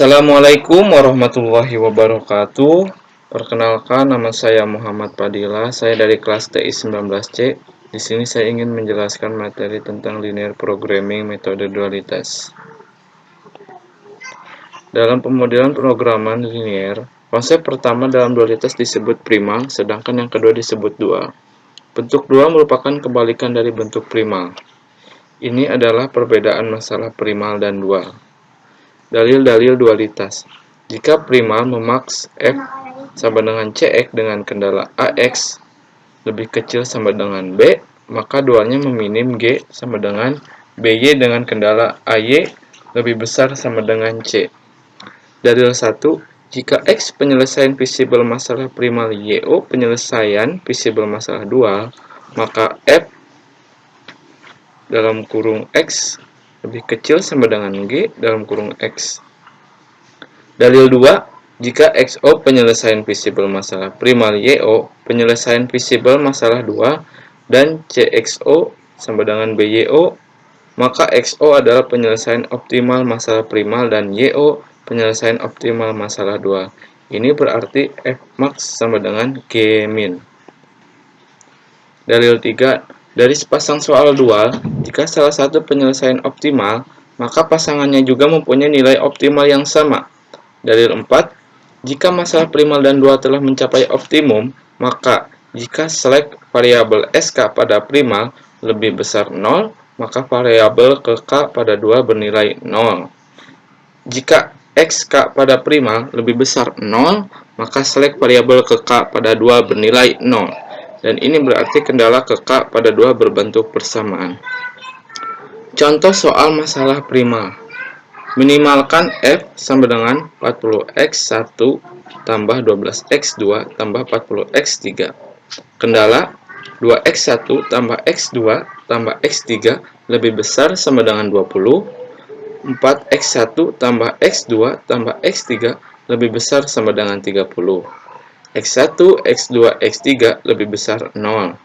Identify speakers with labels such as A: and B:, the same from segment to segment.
A: Assalamualaikum warahmatullahi wabarakatuh. Perkenalkan, nama saya Muhammad Padilla. Saya dari kelas TI 19C. Di sini saya ingin menjelaskan materi tentang linear programming metode dualitas. Dalam pemodelan programan linear, konsep pertama dalam dualitas disebut primal, sedangkan yang kedua disebut dual. Bentuk dual merupakan kebalikan dari bentuk primal. Ini adalah perbedaan masalah primal dan dual. Dalil-dalil dualitas. Jika primal memaks F sama dengan Cx dengan kendala Ax lebih kecil sama dengan B, maka dualnya meminim G sama dengan By dengan kendala Ay lebih besar sama dengan C. Dalil 1. Jika X penyelesaian visible masalah primal YO penyelesaian visible masalah dual, maka F dalam kurung X lebih kecil sama dengan G dalam kurung X. Dalil 2. Jika XO penyelesaian visible masalah primal YO penyelesaian visible masalah dual dan CXO sama dengan BYO, maka XO adalah penyelesaian optimal masalah primal dan YO penyelesaian optimal masalah dual. Ini berarti Fmax sama dengan Gmin. Dalil 3. Dari sepasang soal dual, jika salah satu penyelesaian optimal, maka pasangannya juga mempunyai nilai optimal yang sama. Dalil 4. Jika masalah primal dan dual telah mencapai optimum, maka jika select variabel SK pada primal lebih besar 0, maka variabel ke K pada dual bernilai 0. Jika XK pada primal lebih besar 0, maka select variabel ke K pada dual bernilai 0. Dan ini berarti kendala ke K pada dual berbentuk persamaan. Contoh soal masalah primal. Minimalkan F sama dengan 40x1 tambah 12x2 tambah 40x3. Kendala 2x1 tambah x2 tambah x3 lebih besar sama dengan 20. 4x1 tambah x2 tambah x3 lebih besar sama dengan 30. X1, X2, X3 lebih besar 0.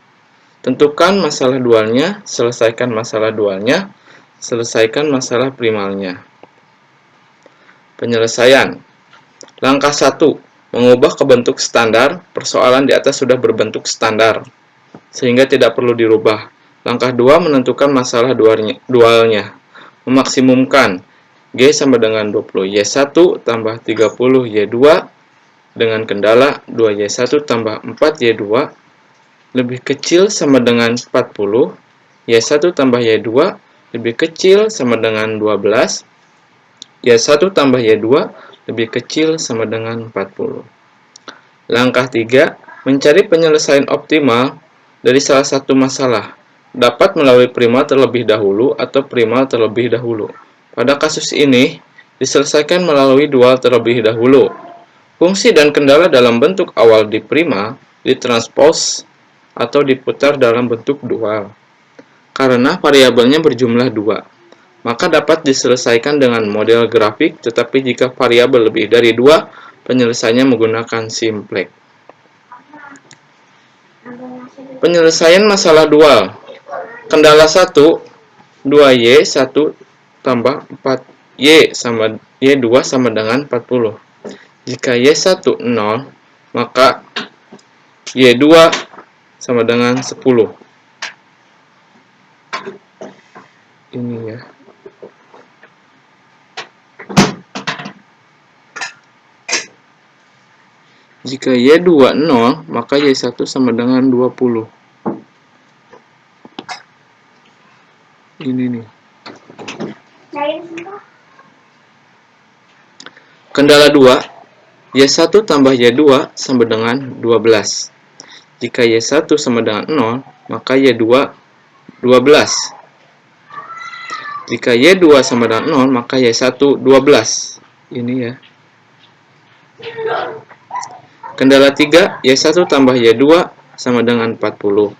A: Tentukan masalah dualnya, selesaikan masalah dualnya, selesaikan masalah primalnya. Penyelesaian. Langkah 1. Mengubah ke bentuk standar. Persoalan di atas sudah berbentuk standar, sehingga tidak perlu dirubah. Langkah 2. Menentukan masalah dualnya. Memaksimumkan G sama dengan 20Y1 tambah 30Y2 dengan kendala 2Y1 tambah 4Y2 lebih kecil sama dengan 40, Y1 tambah Y2 lebih kecil sama dengan 12, Y1 tambah Y2 lebih kecil sama dengan 40. Langkah 3. Mencari penyelesaian optimal dari salah satu masalah. Dapat melalui primal terlebih dahulu atau primal terlebih dahulu. Pada kasus ini, diselesaikan melalui dual terlebih dahulu. Fungsi dan kendala dalam bentuk awal di primal ditranspos atau diputar dalam bentuk dual. Karena variabelnya berjumlah 2, maka dapat diselesaikan dengan model grafik, tetapi jika variabel lebih dari 2, penyelesaiannya menggunakan simplex. Penyelesaian masalah dual. Kendala 1, 2Y1 tambah 4Y sama Y2 sama dengan 40. Jika Y1 0, maka Y2 sama dengan 10. Ini ya. Jika Y2 0, maka Y1 sama dengan 20. Ini nih. Kendala 2. Y1 tambah Y2 sama dengan 12. Jika Y1 sama dengan 0, maka Y2 12. Jika Y2 sama dengan 0, maka Y1 12. Ini ya. Kendala 3, Y1 tambah Y2 sama dengan 40.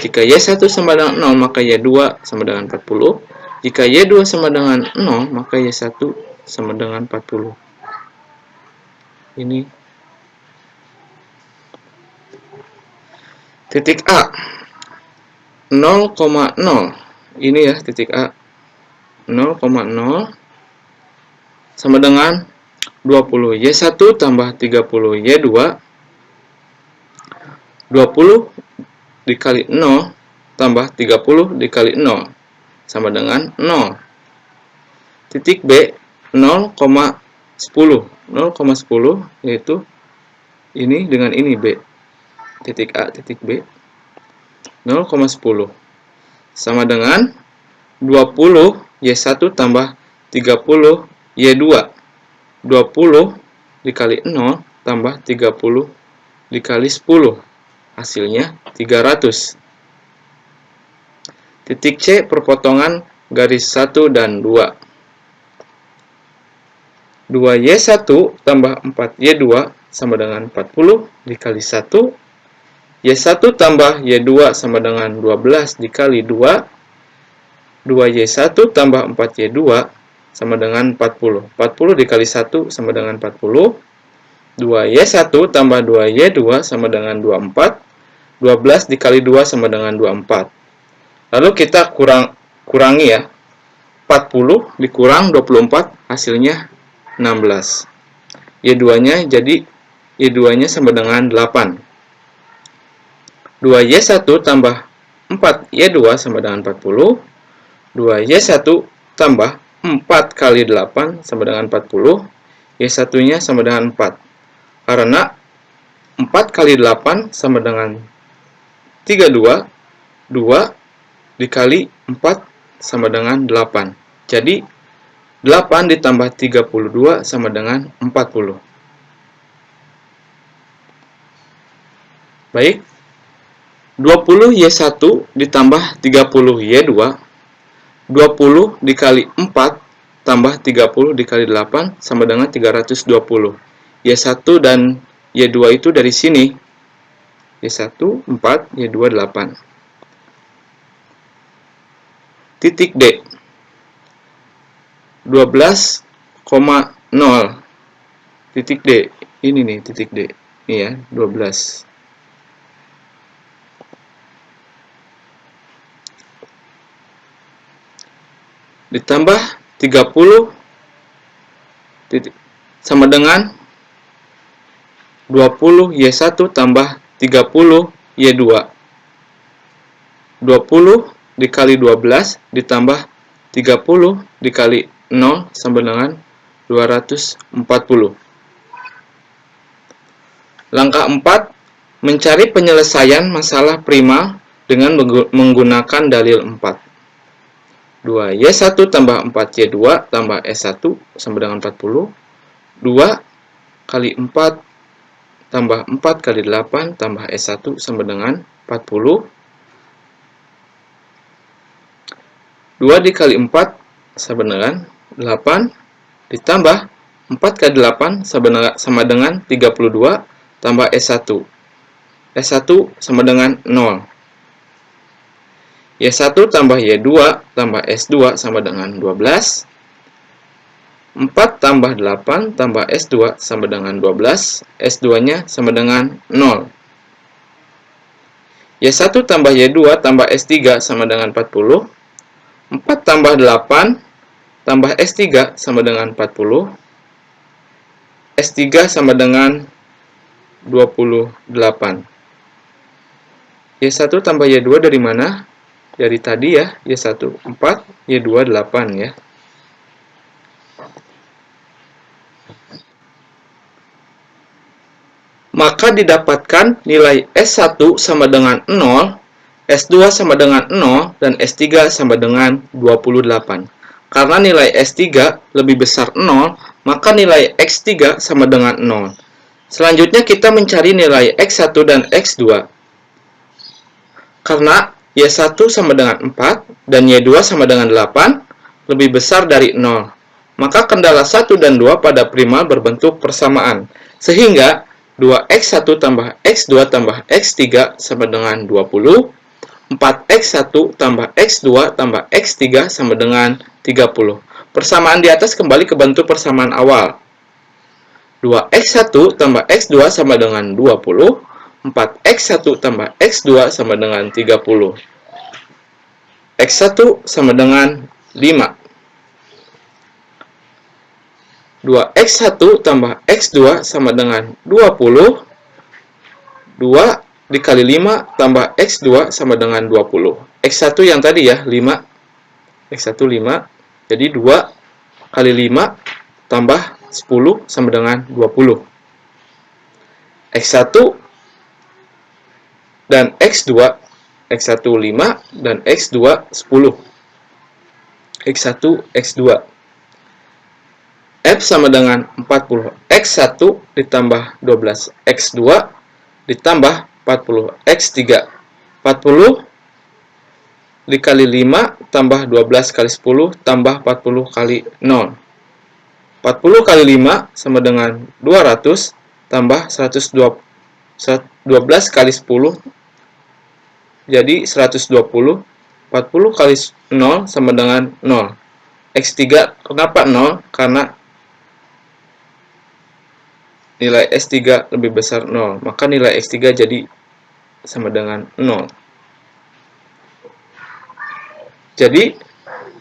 A: Jika Y1 sama dengan 0, maka Y2 sama dengan 40. Jika Y2 sama dengan 0, maka Y1 sama dengan 40. Ini titik A 0,0. Ini ya titik A 0,0 sama dengan 20Y1 tambah 30Y2, 20 dikali 0 tambah 30 dikali 0 sama dengan 0. Titik B 0,10. 0,10 yaitu ini dengan ini B. Titik A, titik B 0,10 sama dengan 20Y1 tambah 30Y2. 20 dikali 0 tambah 30 dikali 10. Hasilnya 300. Titik C perpotongan garis 1 dan 2. 2Y1 tambah 4Y2 sama dengan 40 dikali 1. Y1 tambah Y2 sama dengan 12 dikali 2. 2Y1 tambah 4Y2 sama dengan 40. 40 dikali 1 sama dengan 40. 2Y1 tambah 2Y2 sama dengan 24. 12 dikali 2 sama dengan 24. Lalu kita kurangi ya. 40 dikurang 24 hasilnya 16. Y2-nya jadi Y2-nya sama dengan 8. 2Y1 tambah 4Y2 sama dengan 40. 2Y1 tambah 4 kali 8 sama dengan 40. Y1-nya sama dengan 4. Karena 4 kali 8 sama dengan 32. 2 dikali 4 sama dengan 8. Jadi 8 ditambah 32 sama dengan 40. Baik. 20Y1 ditambah 30Y2. 20 dikali 4 tambah 30 dikali 8 sama dengan 320. Y1 dan Y2 itu dari sini. Y1 4, Y2 8. Titik D 12,0. Titik D. Ini nih titik D. Ini ya, 12. Ditambah 30 sama dengan 20Y1 tambah 30Y2. 20 dikali 12 ditambah 30 dikali 0 sama dengan 240. Langkah 4. Mencari penyelesaian masalah primal dengan menggunakan dalil 4. 2Y1 tambah 4Y2 tambah S1 sama dengan 40. 2 kali 4 tambah 4 kali 8 tambah S1 sama dengan 40. 2 dikali 4 sama dengan 8 ditambah 4 kali 8 sama dengan 32 tambah S1. S1 sama dengan 0. Y1 tambah Y2 tambah S2 sama dengan 12. 4 tambah 8 tambah S2 sama dengan 12. S2-nya sama dengan 0. Y1 tambah Y2 tambah S3 sama dengan 40. 4 tambah 8 tambah S3 sama dengan 40. S3 sama dengan 28. Y1 tambah Y2 dari mana? Dari tadi ya, Y1 4, Y2 8 ya. Maka didapatkan nilai S1 sama dengan 0, S2 sama dengan 0, dan S3 sama dengan 28. Karena nilai S3 lebih besar 0, maka nilai X3 sama dengan 0. Selanjutnya kita mencari nilai X1 dan X2. Karena Y1 sama dengan 4 dan Y2 sama dengan 8 lebih besar dari 0. Maka kendala 1 dan 2 pada primal berbentuk persamaan. Sehingga 2X1 tambah X2 tambah X3 sama dengan 20. 4X1 tambah X2 tambah X3 sama dengan 30. Persamaan di atas kembali ke bentuk persamaan awal. 2X1 tambah X2 sama dengan 20. 4X1 tambah X2 sama dengan 30. X1 sama dengan 5. 2x1 tambah x2 sama dengan 20. 2 dikali 5 tambah x2 sama dengan 20. X1 yang tadi ya, 5. X1 5. Jadi 2 kali 5 tambah 10 sama dengan 20. X1 dan X2, X1 5 dan X2 10. X1, X2. F sama dengan 40 X1 ditambah 12 X2 ditambah 40 X3. 40 dikali 5 tambah 12 kali 10 tambah 40 kali 0. 40 kali 5 sama dengan 200 tambah 12 kali 10 jadi 120. 40 kali 0 sama dengan 0. X3 kenapa 0? Karena nilai S3 lebih besar 0, maka nilai X3 jadi sama dengan 0. Jadi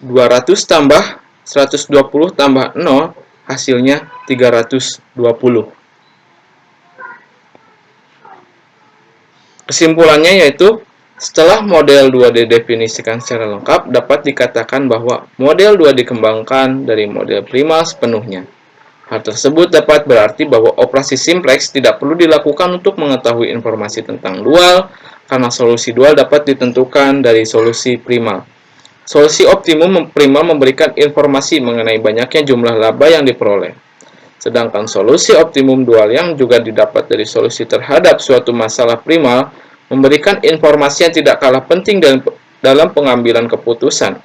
A: 200 tambah 120 tambah 0 hasilnya 320. Kesimpulannya yaitu, setelah model 2 didefinisikan secara lengkap, dapat dikatakan bahwa model 2 dikembangkan dari model primal sepenuhnya. Hal tersebut dapat berarti bahwa operasi simplex tidak perlu dilakukan untuk mengetahui informasi tentang dual, karena solusi dual dapat ditentukan dari solusi primal. Solusi optimum primal memberikan informasi mengenai banyaknya jumlah laba yang diperoleh. Sedangkan solusi optimum dual yang juga didapat dari solusi terhadap suatu masalah primal memberikan informasi yang tidak kalah penting dalam pengambilan keputusan.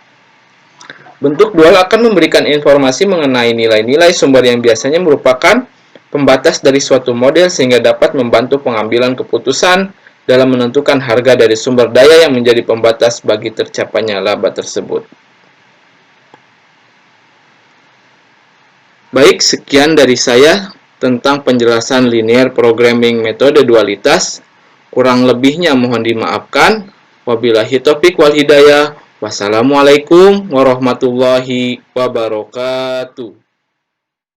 A: Bentuk dual akan memberikan informasi mengenai nilai-nilai sumber yang biasanya merupakan pembatas dari suatu model sehingga dapat membantu pengambilan keputusan dalam menentukan harga dari sumber daya yang menjadi pembatas bagi tercapainya laba tersebut. Baik, sekian dari saya tentang penjelasan linear programming metode dualitas. Kurang lebihnya mohon dimaafkan. Wabillahi taufiq wal hidayah. Wassalamualaikum warahmatullahi wabarakatuh.